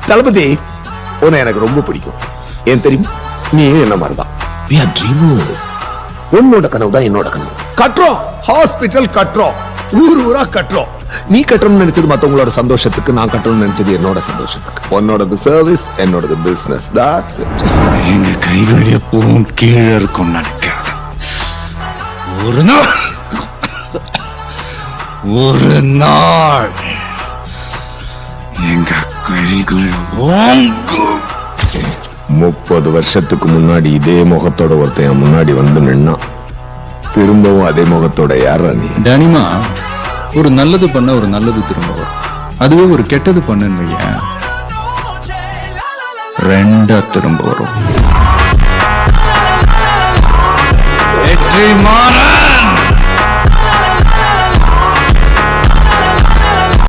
தளபதி, உன்னை எனக்கு ரொம்ப பிடிக்கும். ஏன் தெரியுமா? நீ என்ன மாதிரிதான். We are dreamers. உன்னோட கனவு தான் என்னோட கனவு. கட்டுறோம், ஹாஸ்பிட்டல் கட்டுறோம், ஊர் ஊரா கட்டுறோம். நீ கட்டணும்னு நினைச்சது மத்தவங்களோட சந்தோஷத்துக்கு, நான் கட்டணும்னு நினைச்சது என்னோட சந்தோஷத்துக்கு. உன்னோடது சர்வீஸ், என்னோடது பிசினஸ். That's it. எங்க கைகள் எப்பவும் கீழே இருக்கும் நினைக்காத. ஒரு நாள் எங்க கைகள் ஓங்கும். 30 வருஷத்துக்கு முன்னாடி இதே முகத்தோட ஒருத்தன் முன்னாடி வந்து நின்னா, திரும்பவும் அதே முகத்தோட யாரா நீ? தனிமா, ஒரு நல்லது பண்ண ஒரு நல்லது திரும்ப வரும். அதுவே ஒரு கெட்டது பண்ணுன்னு வையேன், ரெண்டா திரும்ப வரும். வெற்றிமாறன்.